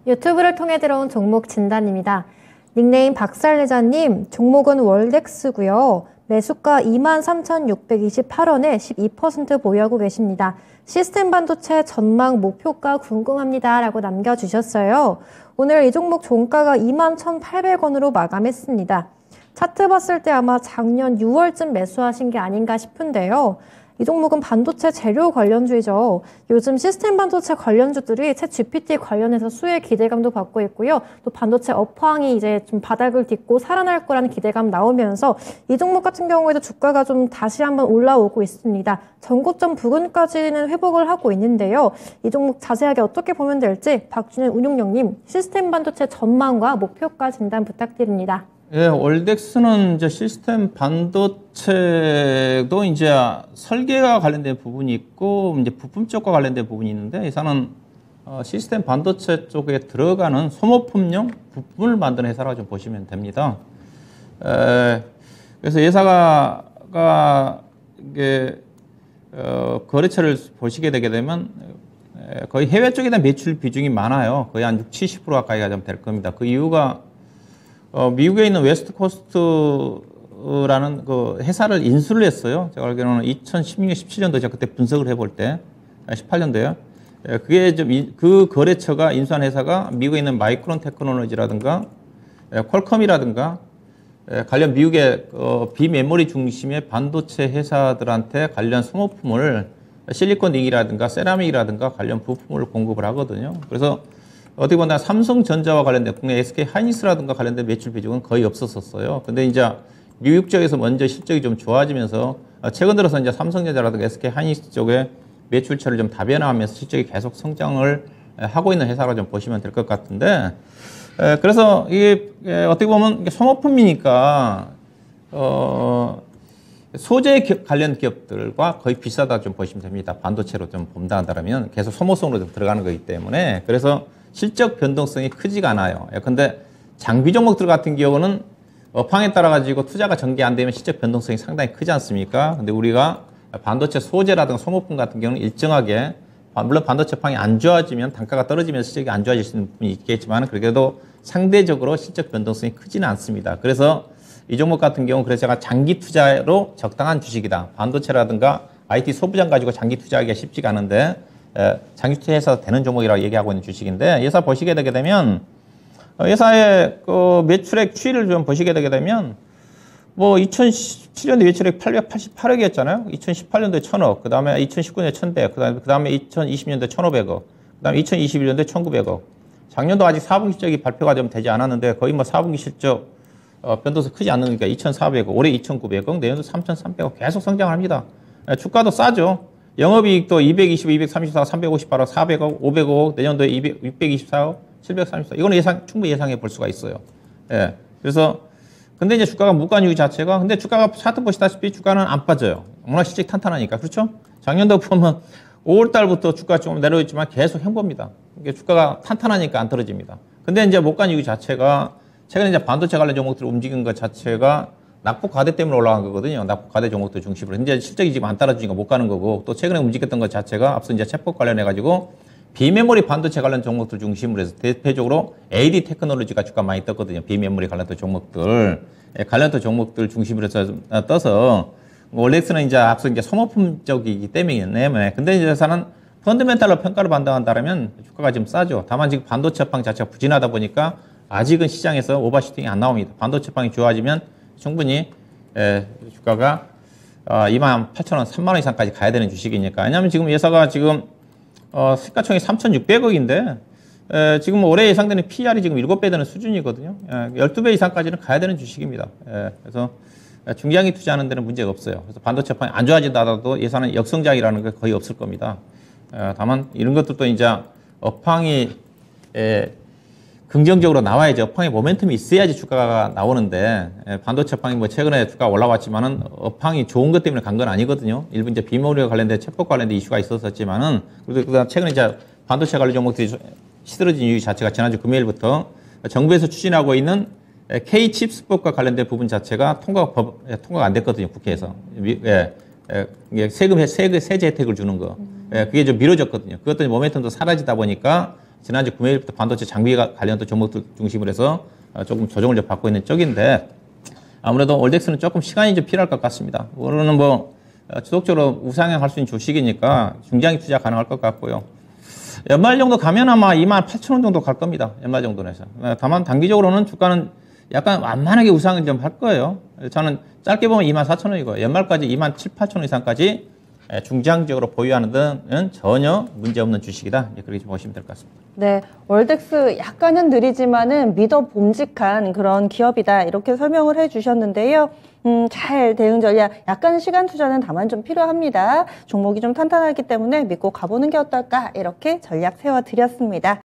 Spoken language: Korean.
유튜브를 통해 들어온 종목 진단입니다. 닉네임 박살내자님, 종목은 월덱스고요. 매수가 23,628원에 12% 보유하고 계십니다. 시스템 반도체 전망 목표가 궁금합니다 라고 남겨주셨어요. 오늘 이 종목 종가가 21,800원으로 마감했습니다. 차트 봤을 때 아마 작년 6월쯤 매수하신 게 아닌가 싶은데요. 이 종목은 반도체 재료 관련주이죠. 요즘 시스템 반도체 관련주들이 챗 GPT 관련해서 수혜 기대감도 받고 있고요. 또 반도체 업황이 이제 좀 바닥을 딛고 살아날 거라는 기대감 나오면서 이 종목 같은 경우에도 주가가 좀 다시 한번 올라오고 있습니다. 전고점 부근까지는 회복을 하고 있는데요. 이 종목 자세하게 어떻게 보면 될지 박준현 운용령님 시스템 반도체 전망과 목표가 진단 부탁드립니다. 예, 월덱스는 이제 시스템 반도체도 이제 설계와 관련된 부분이 있고, 이제 부품 쪽과 관련된 부분이 있는데, 회사는 시스템 반도체 쪽에 들어가는 소모품용 부품을 만드는 회사라고 좀 보시면 됩니다. 그래서 회사가 이게 거래처를 보시게 되게 되면 거의 해외 쪽에 대한 매출 비중이 많아요. 거의 한 60, 70% 가까이가 좀 될 겁니다. 그 이유가 미국에 있는 웨스트코스트라는 그 회사를 인수를 했어요. 제가 알기로는 2016년, 17년도 제가 그때 분석을 해볼 때, 18년도에요. 그게 좀, 그 거래처가 인수한 회사가 미국에 있는 마이크론 테크놀로지라든가, 퀄컴이라든가, 관련 미국의 비메모리 중심의 반도체 회사들한테 관련 소모품을 실리콘닉이라든가 세라믹이라든가 관련 부품을 공급을 하거든요. 그래서 어떻게 보면 삼성전자와 관련된 국내 SK 하이닉스라든가 관련된 매출 비중은 거의 없었었어요. 근데 이제 미국 쪽에서 먼저 실적이 좀 좋아지면서 최근 들어서 이제 삼성전자라든가 SK 하이닉스 쪽에 매출처를 좀 다변화하면서 실적이 계속 성장을 하고 있는 회사라 좀 보시면 될 것 같은데, 그래서 이게 어떻게 보면 이게 소모품이니까 소재 관련 기업들과 거의 비슷하다 좀 보시면 됩니다. 반도체로 좀 본다 한다면 계속 소모성으로 좀 들어가는 거기 때문에. 그래서 실적 변동성이 크지가 않아요. 근데 장비 종목들 같은 경우는 업황에 따라 가지고 투자가 전개 안 되면 실적 변동성이 상당히 크지 않습니까? 근데 우리가 반도체 소재라든가 소모품 같은 경우는 일정하게, 물론 반도체 업황이 안 좋아지면 단가가 떨어지면서 실적이 안 좋아질 수 있는 부분이 있겠지만, 그래도 상대적으로 실적 변동성이 크지는 않습니다. 그래서 이 종목 같은 경우 그래서 제가 장기 투자로 적당한 주식이다. 반도체라든가 IT 소부장 가지고 장기 투자하기가 쉽지가 않은데 장기 투자해서 되는 종목이라고 얘기하고 있는 주식인데, 회사 보시게 되게 되면 회사의 그 매출액 추이를 좀 보시게 되게 되면 뭐 2017년도 매출액 888억이었잖아요. 2018년도에 1000억, 그 다음에 2019년에 1100억, 그 다음에 2020년도에 1500억, 그 다음에 2021년도에 1900억. 작년도 아직 4분기 실적이 발표가 좀 되지 않았는데 거의 뭐 4분기 실적 변동성 크지 않으니까 2,400억, 올해 2,900억, 내년도 3,300억 계속 성장합니다. 주가도 싸죠. 영업이익도 220, 234, 358억, 400억, 500억, 내년도에 624억, 734. 이거는 충분히 예상해 볼 수가 있어요. 예. 그래서, 근데 이제 주가가 무관유의 자체가, 근데 주가가 차트 보시다시피 주가는 안 빠져요. 워낙 실적이 탄탄하니까. 그렇죠? 작년도 보면 5월 달부터 주가 좀 내려있지만 계속 행보입니다. 이게 주가가 탄탄하니까 안 떨어집니다. 근데 이제 무관유의 자체가 최근에 이제 반도체 관련 종목들을 움직인 것 자체가 낙폭 과대 때문에 올라간 거거든요. 낙폭 과대 종목들 중심으로. 이제 실적이 지금 안 따라주니까 못 가는 거고, 또 최근에 움직였던 것 자체가 앞서 이제 챗봇 관련해가지고 비메모리 반도체 관련 종목들 중심으로 해서 대표적으로 AD 테크놀로지가 주가 많이 떴거든요. 비메모리 관련된 종목들. 관련된 종목들 중심으로 해서 떠서, 월렉스는 이제 앞서 이제 소모품 쪽이기 때문에. 근데 이제 회사는 펀더멘탈로 평가를 받는다면 주가가 지금 싸죠. 다만 지금 반도체 업황 자체가 부진하다 보니까 아직은 시장에서 오버슈팅이 안 나옵니다. 반도체 업황이 좋아지면 충분히 주가가 28,000원, 3만원 이상까지 가야 되는 주식이니까. 왜냐하면 지금 회사가 지금 시가총액이 3,600억인데 지금 올해 예상되는 PR이 지금 7배 되는 수준이거든요. 12배 이상까지는 가야 되는 주식입니다. 그래서 중장기 투자하는 데는 문제가 없어요. 그래서 반도체 업황이 안 좋아진다 하더라도 예산은 역성장이라는 게 거의 없을 겁니다. 다만 이런 것들도 이제 업황이 긍정적으로 나와야지, 업황에 모멘텀이 있어야지 주가가 나오는데, 반도체 업황이 뭐 최근에 주가가 올라왔지만은 업황이 좋은 것 때문에 간 건 아니거든요. 일부 이제 비메모리와 관련된 챗봇 관련된 이슈가 있었었지만은, 그다음 최근에 이제 반도체 관련 종목들이 시들어진 이유 자체가 지난주 금요일부터 정부에서 추진하고 있는 K-칩스법과 관련된 부분 자체가 통과가 안 됐거든요, 국회에서. 세제 혜택을 주는 거. 그게 좀 미뤄졌거든요. 그것 때문에 모멘텀도 사라지다 보니까 지난주 금요일부터 반도체 장비가 관련된 종목들 중심으로 해서 조금 조정을 좀 받고 있는 쪽인데 아무래도 월덱스는 조금 시간이 좀 필요할 것 같습니다. 오늘은 뭐 지속적으로 우상향할 수 있는 주식이니까 중장기 투자 가능할 것 같고요. 연말 정도 가면 아마 28,000원 정도 갈 겁니다. 연말 정도는 해서. 다만 단기적으로는 주가는 약간 완만하게 우상을 좀 할 거예요. 저는 짧게 보면 24,000원이고 연말까지 27,000, 8,000원 이상까지 중장기적으로 보유하는 데는 전혀 문제없는 주식이다. 그렇게 보시면 될 것 같습니다. 네, 월덱스 약간은 느리지만은 믿어 봄직한 그런 기업이다. 이렇게 설명을 해주셨는데요. 잘 대응 전략, 약간 시간 투자는 다만 좀 필요합니다. 종목이 좀 탄탄하기 때문에 믿고 가보는 게 어떨까? 이렇게 전략 세워드렸습니다.